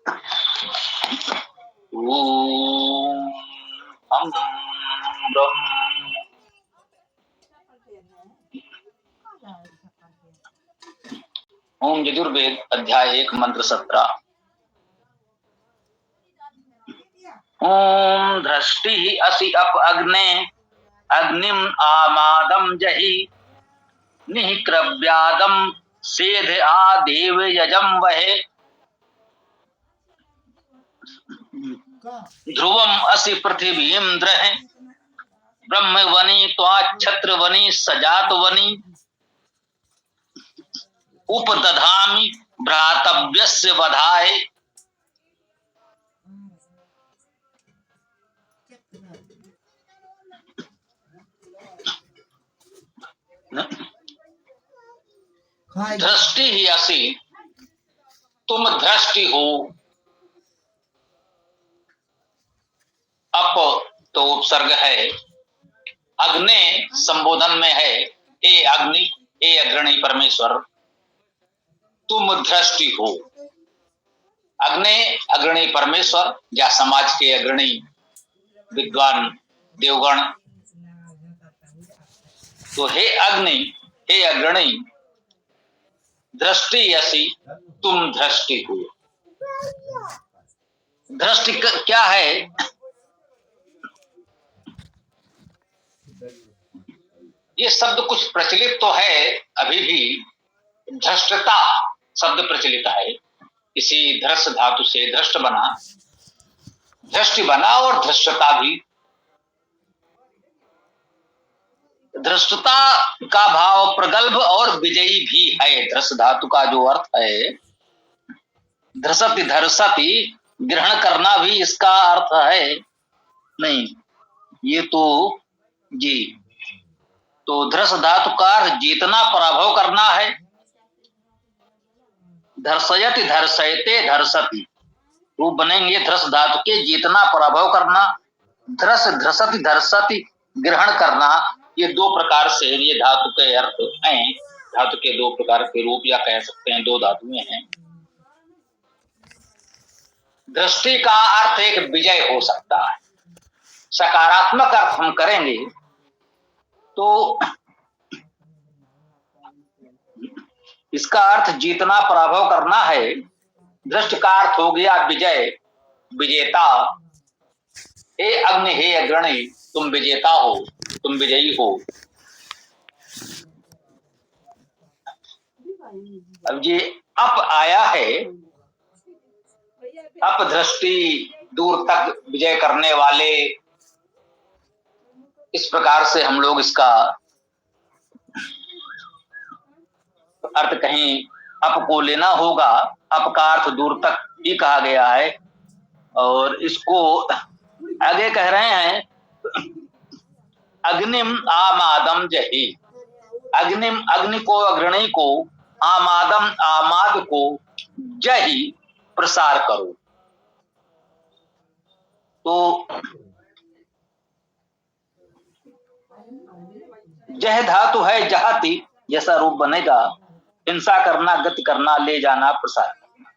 ओम हम ब्रह्म। ओम यजुर्वेद अध्याय 1 मंत्र 17। ओम धृष्टि असि अप अग्ने अग्निम आमादम जहि निःक्रव्यादम सेध आ देव यजम वहे ध्रुवम असि पृथिवीं द्रह ब्रह्मवनि त्वाच्छत्रवनि सजातवनि उपदधामि भ्रातव्यस्य वधाय। दृष्टि ही असि, तुम दृष्टि हो। अप तो उपसर्ग है, अग्ने संबोधन में है, ए अग्नि, ए अग्रणी परमेश्वर, तुम दृष्टि हो। अग्नि अग्रणी परमेश्वर या समाज के अग्रणी विद्वान देवगण, तो हे अग्नि, हे अग्रणी, दृष्टि असि, तुम दृष्टि हो। दृष्टि क्या है? ये शब्द कुछ प्रचलित तो है, अभी भी धृष्टता शब्द प्रचलित है। इसी धृष्ट धातु से धृष्ट बना, दृष्टि बना और धृष्टता भी। धृष्टता का भाव प्रगल्भ और विजयी भी है। धृष्ट धातु का जो अर्थ है, धृसति धर्षति, ग्रहण करना भी इसका अर्थ है। नहीं, ये तो जी, तो धृष धातु का अर्थ जीतना, पराभव करना है। धर्षयति धर्षयते धर्षति रूप बनेंगे धृष धातु के, जीतना, पराभव करना। धृष धृषति धर्षति, ग्रहण करना। ये दो प्रकार से ये धातु के अर्थ हैं। धातु के दो प्रकार के रूप, या कह सकते हैं दो धातुएं हैं। दृष्टि का अर्थ एक विजय हो सकता है। सकारात्मक अर्थ हम करेंगे तो इसका अर्थ जीतना, पराभव करना है। दृष्ट का अर्थ हो गया विजय, विजेता। हे अग्नि, हे अग्रणी, तुम विजेता हो, तुम विजयी हो। अब ये अप आया है, अप दृष्टि, दूर तक विजय करने वाले। इस प्रकार से हम लोग इसका अर्थ कहीं अप को लेना होगा। अप का अर्थ दूर तक ही कहा गया है। और इसको आगे कह रहे हैं, अग्निम आमादम जहि, अग्निम अग्नि को, अग्रणी को, आमादम आमाद को, जहि प्रसार करो। तो जह धातु है जहाती, जैसा रूप बनेगा, हिंसा करना, गति करना, ले जाना, प्रसार करना।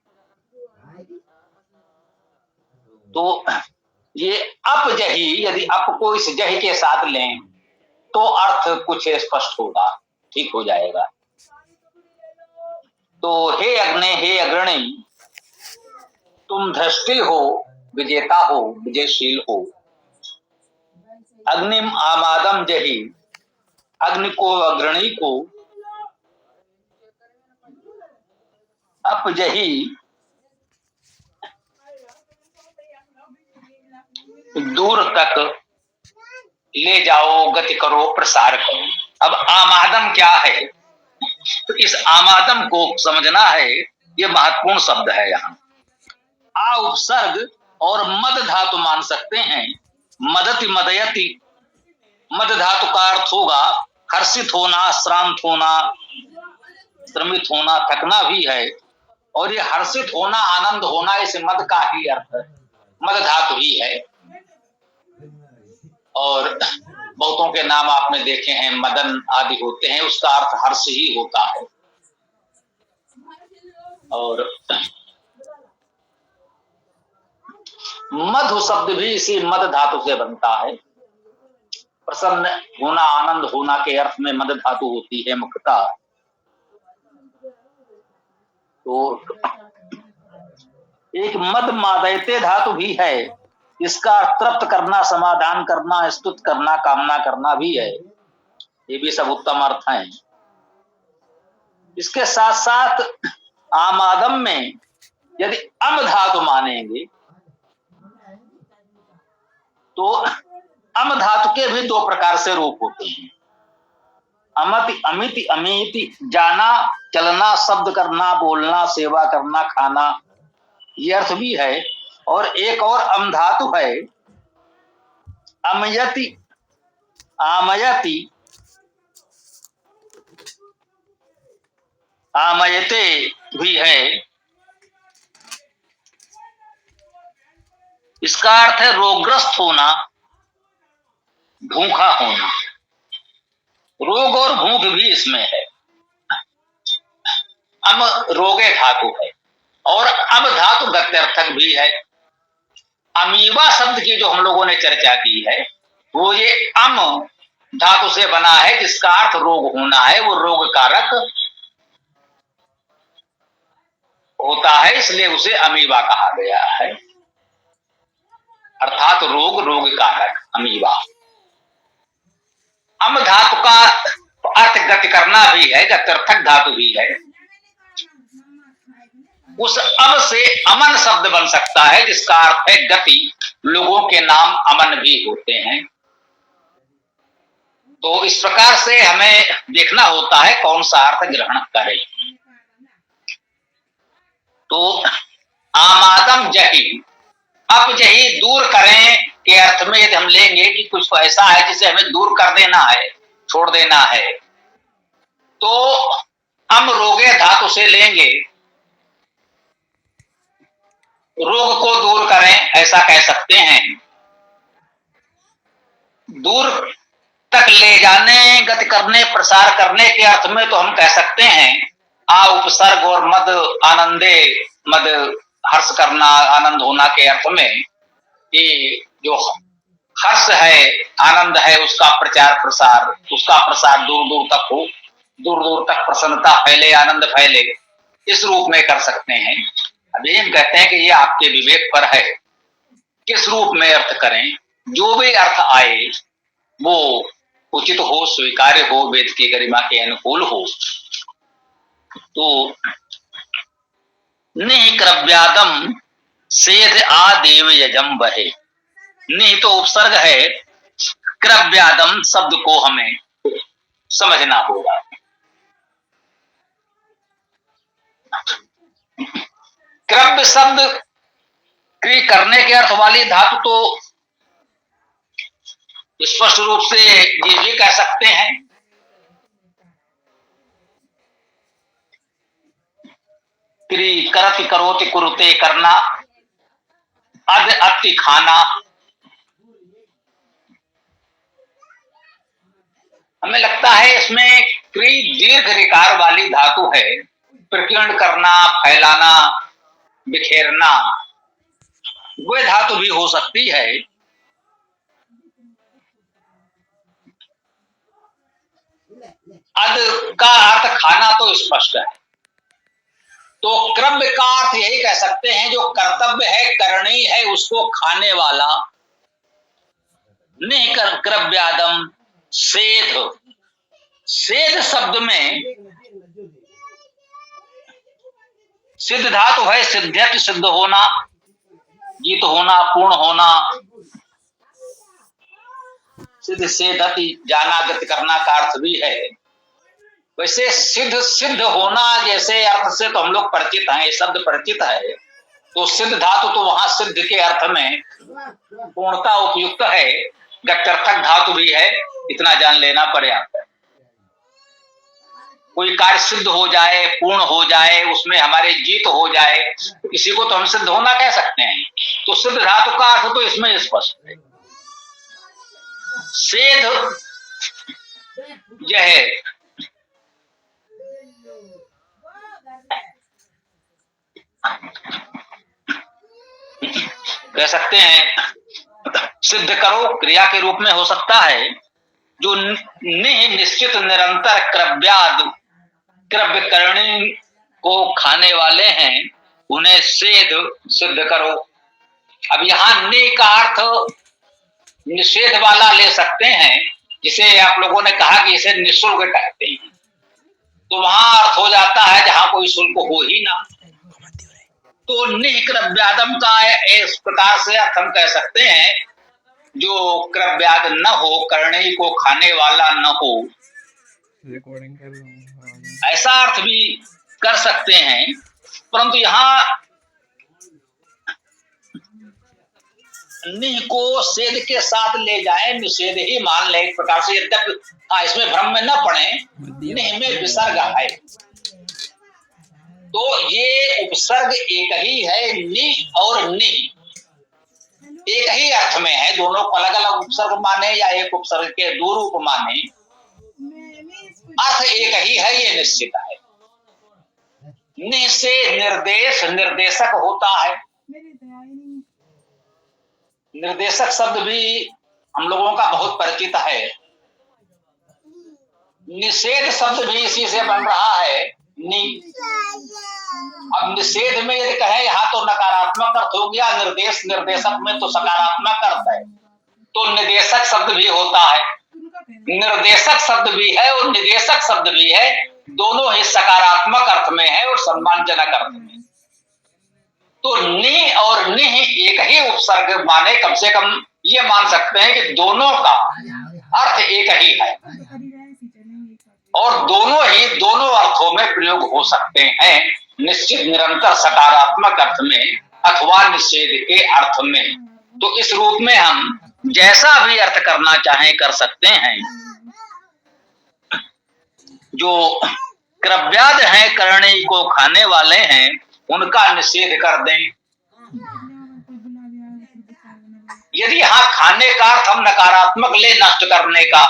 तो ये अप जही, यदि अप को इस जही के साथ लें तो अर्थ कुछ स्पष्ट होगा, ठीक हो जाएगा। तो हे अग्नि, हे अग्रणी, तुम दृष्टि हो, विजेता हो, विजयशील हो। अग्निम आमादम जही, अग्नि को, अग्रणी को, अप जही, दूर तक ले जाओ, गति करो, प्रसार करो। अब आमादम क्या है? तो इस आमादम को समझना है, ये महत्वपूर्ण शब्द है। यहाँ आ उपसर्ग और मद धातु मान सकते हैं। मदति मदयति, मद धातु का अर्थ होगा हर्षित होना, श्रांत होना, श्रमित होना, थकना भी है। और ये हर्षित होना, आनंद होना, इस मद का ही अर्थ है, मद धातु ही है। और बहुतों के नाम आपने देखे हैं, मदन आदि होते हैं, उसका अर्थ हर्ष ही होता है। और मधु शब्द भी इसी मद धातु से बनता है। प्रसन्न होना, आनंद होना के अर्थ में मद धातु होती है मुख्यतः। तो एक मद मादयते धातु भी है, इसका तृप्त करना, समाधान करना, स्तुत करना, कामना करना भी है। ये भी सब उत्तम अर्थ हैं। इसके साथ साथ आमादम में यदि अम धातु मानेंगे तो अम धातु के भी दो प्रकार से रूप होते हैं। अमति, अमिति, अमिति, जाना, चलना, शब्द करना, बोलना, सेवा करना, खाना, ये अर्थ भी है। और एक और अम धातु है अमयति, आमयति, आमयते भी है। इसका अर्थ है रोगग्रस्त होना, भूखा होना। रोग और भूख भी इसमें है। अम रोगे धातु है और अम धातु गत्यर्थक भी है। अमीबा शब्द की जो हम लोगों ने चर्चा की है वो ये अम धातु से बना है, जिसका अर्थ रोग होना है। वो रोग कारक होता है, इसलिए उसे अमीबा कहा गया है। अर्थात रोग, रोग कारक अमीबा। अम धातु का अर्थ गति करना भी है, गत्यर्थक धातु भी है। उस अम से अमन शब्द बन सकता है, जिसका अर्थ है गति। लोगों के नाम अमन भी होते हैं। तो इस प्रकार से हमें देखना होता है कौन सा अर्थ ग्रहण करें। तो आमादम जही, अपजही, दूर करें के अर्थ में यदि हम लेंगे कि कुछ ऐसा है जिसे हमें दूर कर देना है, छोड़ देना है, तो अम रोगे धातु से लेंगे, रोग को दूर करें, ऐसा कह सकते हैं। दूर तक ले जाने, गति करने, प्रसार करने के अर्थ में तो हम कह सकते हैं आ उपसर्ग और मद, आनंदे, मद हर्ष करना, आनंद होना के अर्थ में कि जो हर्ष है, आनंद है, उसका प्रचार प्रसार, उसका प्रसार दूर दूर तक हो, दूर दूर तक प्रसन्नता फैले, आनंद फैले, इस रूप में कर सकते हैं। अभी हम कहते हैं कि ये आपके विवेक पर है, किस रूप में अर्थ करें। जो भी अर्थ आए वो उचित हो, स्वीकार्य हो, वेद की गरिमा के अनुकूल हो। तो निक्रव्यादम सेध आदेव यजम बहे, निह तो उपसर्ग है, क्रव्यादम शब्द को हमें समझना होगा। क्रव्य शब्द क्रिय करने के अर्थ वाली धातु तो स्पष्ट रूप से ये भी कह सकते हैं क्रिय, करति, करोति, कुरुते, करना, अद, अति, खाना। हमें लगता है इसमें क्रिय दीर्घ रिकार वाली धातु है, प्रकीर्ण करना, फैलाना, बिखेरना, वह धातु भी हो सकती है। अद का अर्थ खाना तो स्पष्ट है, तो क्रव्य का अर्थ यही कह सकते हैं जो कर्तव्य है, करणी है, उसको खाने वाला। नहीं क्रव्यादम सेध, सेध शब्द में सिद्ध धातु है, सिद्ध्यत, सिद्ध होना, जीत होना, पूर्ण होना। सिद्ध सेधति, जाना, गति करना का अर्थ भी है। वैसे सिद्ध, सिद्ध होना जैसे अर्थ से तो हम लोग परिचित हैं, ये शब्द परिचित है। तो सिद्ध धातु तो वहां सिद्ध के अर्थ में पूर्णता उपयुक्त है, गत्यर्थक धातु भी है, इतना जान लेना पर्याप्त है। कोई कार्य सिद्ध हो जाए, पूर्ण हो जाए, उसमें हमारे जीत हो जाए, तो इसी को तो हम सिद्ध होना कह सकते हैं। तो सिद्ध धातु का अर्थ तो इसमें स्पष्ट है। सेध यह कह सकते हैं सिद्ध करो क्रिया के रूप में हो सकता है। जो निश्चित निरंतर क्रव्याद क्रव्यकरणी को खाने वाले हैं उन्हें सिद्ध करो। अब यहाँ नि का अर्थ निषेध वाला ले सकते हैं, जिसे आप लोगों ने कहा कि इसे निःशुल्क कहते हैं, तो वहां अर्थ हो जाता है जहां कोई शुल्क हो ही ना। तो निक्रव्यादम का इस प्रकार से अर्थ हम कह सकते हैं जो क्रव्याद न हो, करणी को खाने वाला न हो, ऐसा अर्थ भी कर सकते हैं। परंतु यहाँ निह को सेध के साथ ले जाए, निषेध ही मान ले एक प्रकार से। यद्यपि इसमें भ्रम में न पड़े, निह में विसर्ग है तो ये उपसर्ग एक ही है, नि और नि एक ही अर्थ में है। दोनों को अलग अलग उपसर्ग माने या एक उपसर्ग के दो रूप माने, अर्थ एक ही है, ये निश्चित है। नि से निर्देश निर्देशक होता है। निर्देशक शब्द भी हम लोगों का बहुत परिचित है। निषेध शब्द भी इसी से बन रहा है, नि। अब निषेध में यदि कहें यहाँ तो नकारात्मक अर्थ हो गया, निर्देश निर्देशक में तो सकारात्मक अर्थ है, तो निदेशक शब्द भी होता है। निर्देशक शब्द भी है और निदेशक शब्द भी है, दोनों ही सकारात्मक अर्थ में है और सम्मानजनक अर्थ में। तो नि और निह एक ही उपसर्ग माने, कम से कम ये मान सकते हैं कि दोनों का अर्थ एक ही है और दोनों अर्थों में प्रयोग हो सकते हैं, निश्चित निरंतर सकारात्मक अर्थ में अथवा निषेध के अर्थ में। तो इस रूप में हम जैसा भी अर्थ करना चाहें कर सकते हैं। जो क्रव्याद हैं, करणी को खाने वाले हैं, उनका निषेध कर दें। यदि यहाँ खाने का अर्थ हम नकारात्मक ले, नष्ट करने का,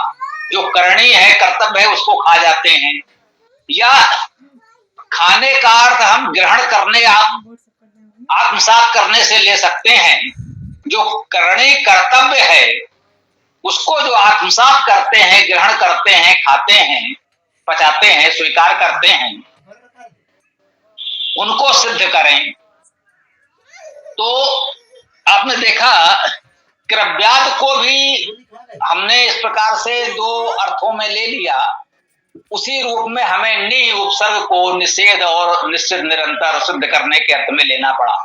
जो करणी है कर्तव्य है उसको खा जाते हैं, या खाने का अर्थ हम ग्रहण करने आत्मसात करने से ले सकते हैं। जो करणी कर्तव्य है उसको जो आत्मसात करते हैं, ग्रहण करते हैं, खाते हैं, पचाते हैं, स्वीकार करते हैं, उनको सिद्ध करें। तो आपने देखा क्रव्याद को भी हमने इस प्रकार से दो अर्थों में ले लिया, उसी रूप में हमें नि उपसर्ग को निषेध और निश्चित निरंतर सिद्ध करने के अर्थ में लेना पड़ा।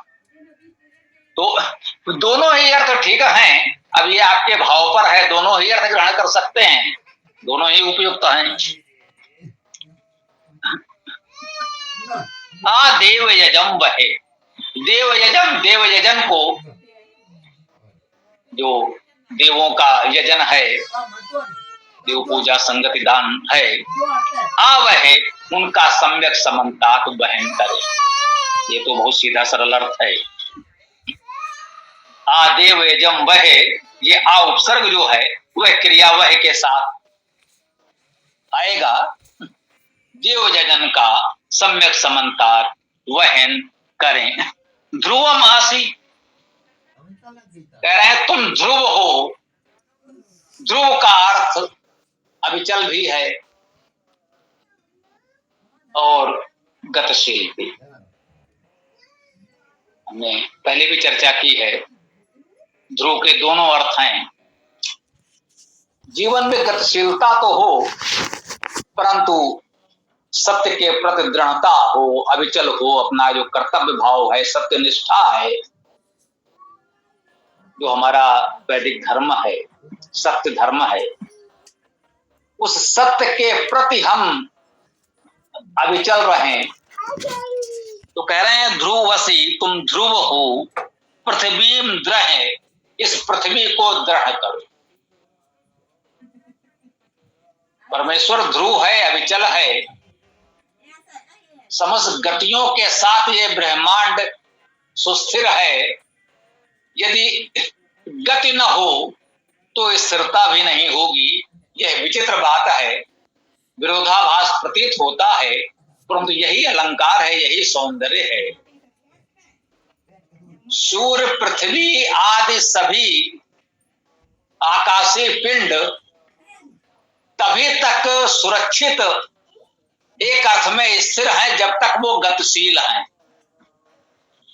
तो दोनों ही अर्थ ठीक हैं। अब ये आपके भाव पर है, दोनों ही अर्थ ग्रहण कर सकते हैं, दोनों ही उपयुक्त हैं। देव यजम वहे, देव यजम, देव यजन को, जो देवों का यजन है, देव पूजा संगति दान है, वह उनका सम्यक समन्तात बहन करे। ये तो बहुत सीधा सरल अर्थ है। देव यजम वह, ये उपसर्ग जो है वह क्रिया वह के साथ आएगा। देव यजन का सम्यक समन्तात वहन करें। ध्रुवम आसी, कह रहे हैं तुम ध्रुव हो। ध्रुव का अर्थ अविचल भी है और गतिशील भी। हमने पहले भी चर्चा की है, ध्रुव के दोनों अर्थ हैं। जीवन में गतिशीलता तो हो, परंतु सत्य के प्रति दृढ़ता हो, अविचल हो, अपना जो कर्तव्य भाव है, सत्य निष्ठा है, जो हमारा वैदिक धर्म है, सत्य धर्म है, उस सत्य के प्रति हम अविचल रहें। तो कह रहे हैं ध्रुवसी, तुम ध्रुव हो, पृथ्वी दृढ़, इस पृथ्वी को दृढ़ करो। परमेश्वर ध्रुव है, अविचल है, समस्त गतियों के साथ ये ब्रह्मांड सुस्थिर है। यदि गति न हो तो स्थिरता भी नहीं होगी। यह विचित्र बात है, विरोधाभास प्रतीत होता है, परंतु यही अलंकार है, यही सौंदर्य है। सूर्य पृथ्वी आदि सभी आकाशीय पिंड तभी तक सुरक्षित एक अर्थ में स्थिर है जब तक वो गतिशील हैं।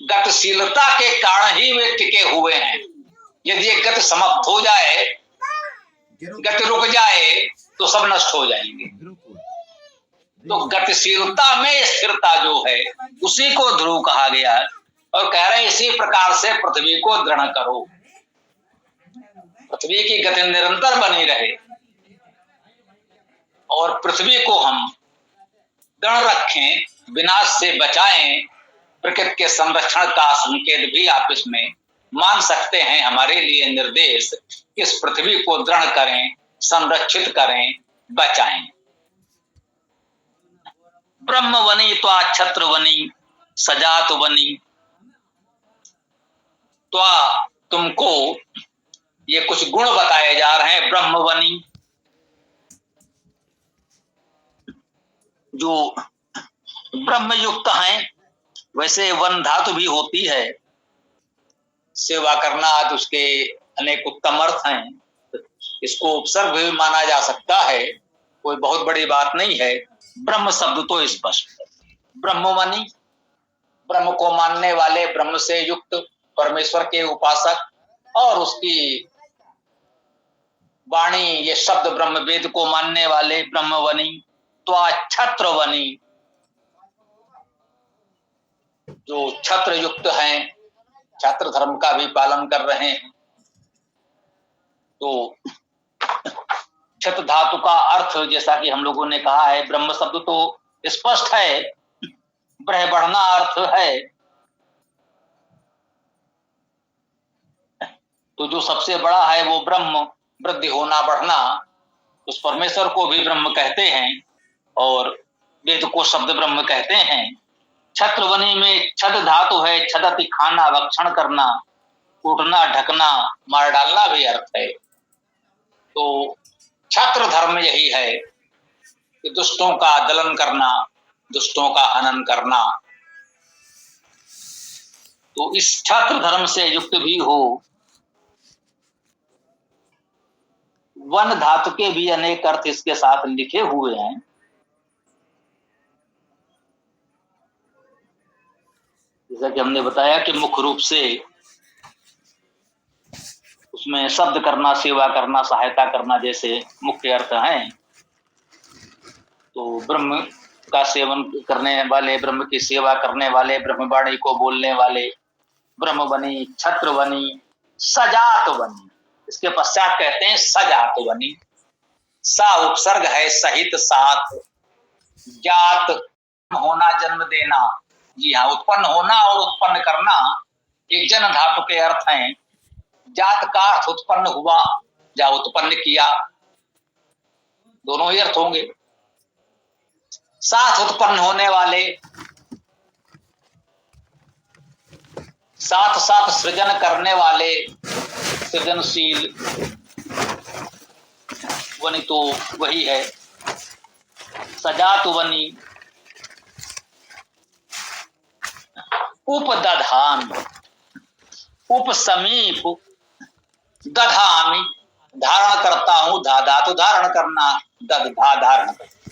गतिशीलता के कारण ही वे टिके हुए हैं। यदि एक गति समाप्त हो जाए, गति रुक जाए, तो सब नष्ट हो जाएंगे। तो गतिशीलता में स्थिरता जो है उसी को ध्रुव कहा गया है। और कह रहे हैं इसी प्रकार से पृथ्वी को दृढ़ करो, पृथ्वी की गति निरंतर बनी रहे और पृथ्वी को हम दृढ़ रखें, विनाश से बचाएं। प्रकृति के संरक्षण का संकेत भी आप इसमें मान सकते हैं। हमारे लिए निर्देश, इस पृथ्वी को दृढ़ करें, संरक्षित करें, बचाएं। ब्रह्मवनी त्वा छत्रवनी सजात वनी। त्वा तुमको ये कुछ गुण बताए जा रहे हैं। ब्रह्मवनी जो ब्रह्म युक्त हैं, वैसे वन धातु भी होती है, सेवा करना आदि उसके अनेक उत्तम अर्थ हैं। इसको उपसर्ग भी माना जा सकता है, कोई बहुत बड़ी बात नहीं है। ब्रह्म शब्द तो स्पष्ट है। ब्रह्मवनी, ब्रह्म को मानने वाले, ब्रह्म से युक्त परमेश्वर के उपासक और उसकी वाणी, ये शब्द ब्रह्म वेद को मानने वाले ब्रह्मवनी। त्वा छत्रवनी, जो छत्र युक्त हैं, छत्र धर्म का भी पालन कर रहे हैं। तो छत्र धातु का अर्थ जैसा कि हम लोगों ने कहा है, ब्रह्म शब्द तो स्पष्ट है, ब्रह बढ़ना अर्थ है। तो जो सबसे बड़ा है वो ब्रह्म, वृद्धि होना, बढ़ना, उस परमेश्वर को भी ब्रह्म कहते हैं और वेद को शब्द ब्रह्म कहते हैं। छत्रवनी में छद धातु है, छदति खाना, भक्षण करना, कूटना, ढकना, मार डालना भी अर्थ है। तो छत्र धर्म यही है कि दुष्टों का दलन करना, दुष्टों का हनन करना। तो इस छत्र धर्म से युक्त भी हो। वन धातु के भी अनेक अर्थ इसके साथ लिखे हुए हैं। जैसा कि हमने बताया कि मुख्य रूप से उसमें शब्द करना, सेवा करना, सहायता करना जैसे मुख्य अर्थ हैं। तो ब्रह्म का सेवन करने वाले, ब्रह्म की सेवा करने वाले, ब्रह्मवाणी को बोलने वाले, ब्रह्मवनी, छत्रवनी, सजात वनी। इसके पश्चात कहते हैं सजात वनी। सा उपसर्ग है, सहित, साथ। जात होना, जन्म देना। जी हाँ, उत्पन्न होना और उत्पन्न करना एक जन धातु के अर्थ हैं। जात का अर्थ उत्पन्न हुआ या उत्पन्न किया, दोनों ही अर्थ होंगे। साथ उत्पन्न होने वाले, साथ साथ सृजन करने वाले, सृजनशील। वनी तो वही है। सजात वनी। उपदधामि, उप समीप, दधामि धारण करता हूं, धा धातु धारण करना, दध धा धारण करता,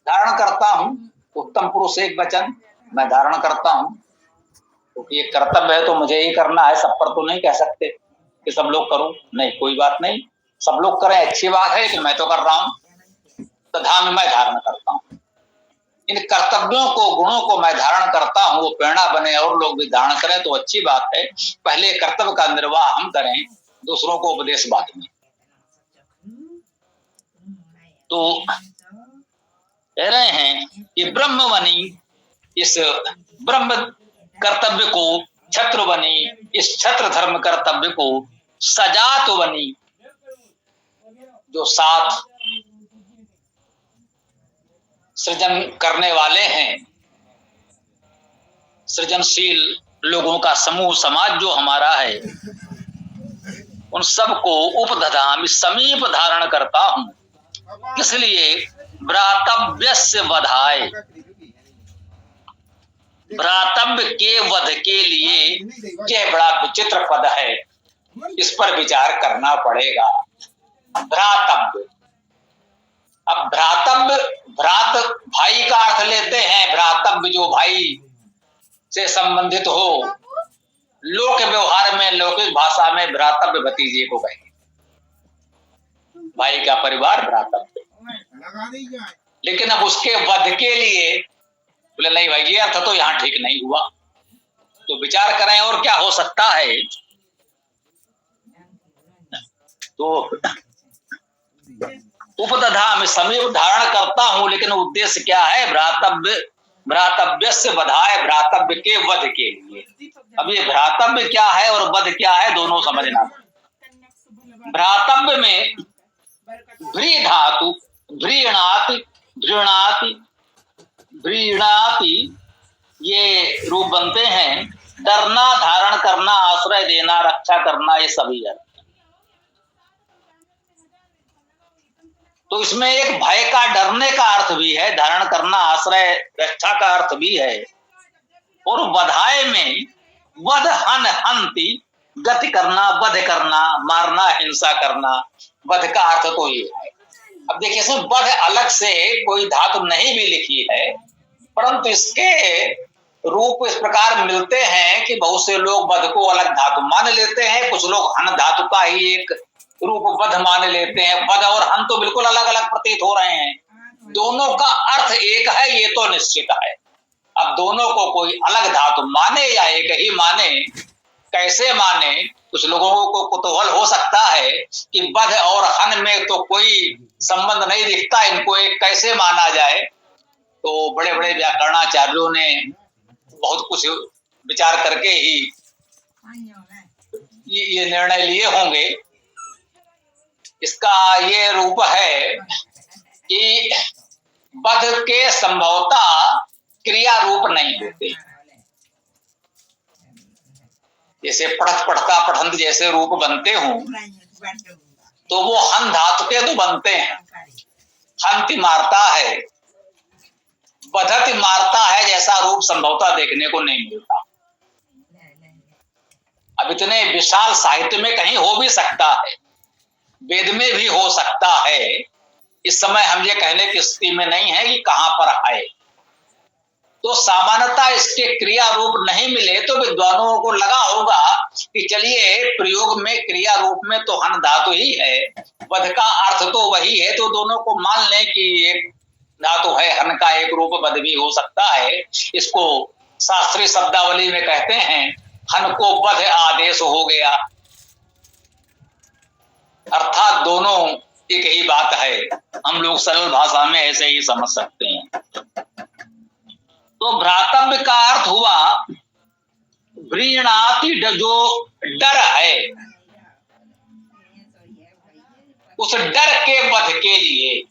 धारण करता हूं। उत्तम पुरुष एक वचन, मैं धारण करता हूं, क्योंकि ये कर्तव्य है तो मुझे ही करना है। सब पर तो नहीं कह सकते कि सब लोग करो, नहीं, कोई बात नहीं, सब लोग करें अच्छी बात है, कि मैं तो कर रहा हूं। दधामि मैं धारण करता हूं। इन कर्तव्यों को, गुणों को मैं धारण करता हूं, वो प्रेरणा बने और लोग भी धारण करें तो अच्छी बात है। पहले कर्तव्य का निर्वाह हम करें, दूसरों को उपदेश बाद में। तो कह रहे हैं कि ब्रह्मवनी, इस ब्रह्म कर्तव्य को, छत्रवनी, इस छत्र धर्म कर्तव्य को, सजात वनी, जो साथ सृजन करने वाले हैं, सृजनशील लोगों का समूह, समाज जो हमारा है, उन सबको उपदधामि, समीप धारण करता हूं। इसलिए व्रातव्य से वधाए, भ्रातव्य के वध के लिए यह बड़ा विचित्र पद है, इस पर विचार करना पड़ेगा। भ्रातव्य, अब भ्रातव्य, भ्रात भाई का अर्थ लेते हैं, भ्रातव्य जो भाई से संबंधित हो। लोक व्यवहार में, लौकिक भाषा में भ्रातव्य भतीजे को कहेंगे, भाई का परिवार भ्रातव्य। लेकिन अब उसके वध के लिए बोले नहीं भाई, ये अर्थ तो यहां ठीक नहीं हुआ, तो विचार करें और क्या हो सकता है। तो उपदधा में समीप धारण करता हूं, लेकिन उद्देश्य क्या है? भ्रातव्य, भ्रातव्य से बधाए, भ्रातव्य के वध के लिए। अब ये भ्रातव्य क्या है और वध क्या है, दोनों समझना। भ्रातव्य में भ्री धातु, भ्रीणाति, भ्रीणाति, भ्रीणाति ये रूप बनते हैं। डरना, धारण करना, आश्रय देना, रक्षा करना, ये सभी है। तो इसमें एक भय का, डरने का अर्थ भी है, धारण करना, आश्रय, रक्षा का अर्थ भी है। और वधाए में वध, हन, हंति, गति करना, वध करना, मारना, हिंसा करना, वध का अर्थ तो ये है। अब देखिए, इसमें वध अलग से कोई धातु नहीं भी लिखी है, परंतु इसके रूप इस प्रकार मिलते हैं कि बहुत से लोग वध को अलग धातु मान लेते हैं, कुछ लोग हन धातु का ही एक रूप वध मान लेते हैं। वध और हन तो बिल्कुल अलग अलग प्रतीत हो रहे हैं, दोनों का अर्थ एक है, ये तो निश्चित है। अब दोनों को कोई अलग धातु माने या एक ही माने, कैसे माने, कुछ लोगों को कुतूहल हो सकता है कि वध और हन में तो कोई संबंध नहीं दिखता, इनको एक कैसे माना जाए। तो बड़े बड़े व्याकरणाचार्यों ने बहुत कुछ विचार करके ही ये निर्णय लिए होंगे। इसका ये रूप है कि वध के संभवतः क्रिया रूप नहीं होते, जैसे पढ़त, पढ़ता, पठंत जैसे रूप बनते हों, तो वो हन धातु के तो बनते हैं। हंति मारता है, वधति मारता है, जैसा रूप संभवतः देखने को नहीं मिलता। अब इतने विशाल साहित्य में कहीं हो भी सकता है, वेद में भी हो सकता है। इस समय हम ये कहने की स्थिति में नहीं है कि कहां पर है। तो सामान्यतः इसके क्रिया रूप नहीं मिले तो विद्वानों को लगा होगा कि चलिए प्रयोग में क्रिया रूप में तो हन धातु ही है, वध का अर्थ तो वही है, तो दोनों को मान लें कि एक धातु है, हन का एक रूप वध भी हो सकता है। इसको शास्त्रीय शब्दावली में कहते हैं हन को वध आदेश हो गया, अर्थात दोनों एक ही बात है। हम लोग सरल भाषा में ऐसे ही समझ सकते हैं। तो भ्रातव्य का अर्थ हुआ व्रीणाति, जो डर है, उस डर के वध के लिए।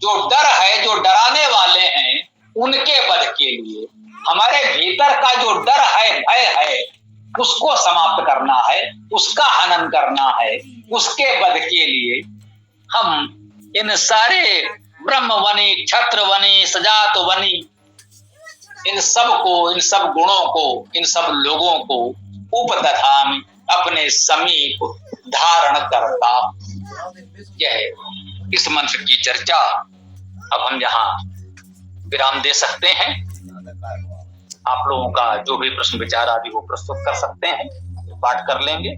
जो डर है, जो डराने वाले हैं, उनके वध के लिए। हमारे भीतर का जो डर है, भय है, उसको समाप्त करना है, उसका हनन करना है, उसके वध के लिए हम इन सारे ब्रह्मवनी, क्षत्रवनी, सजात वनी, इन सब को, इन सब गुणों को, इन सब लोगों को उपदधामि, अपने समीप धारण करता। यह इस मंत्र की चर्चा अब हम यहाँ विराम दे सकते हैं। आप लोगों का जो भी प्रश्न विचार आदि वो प्रस्तुत कर सकते हैं, पाठ कर लेंगे।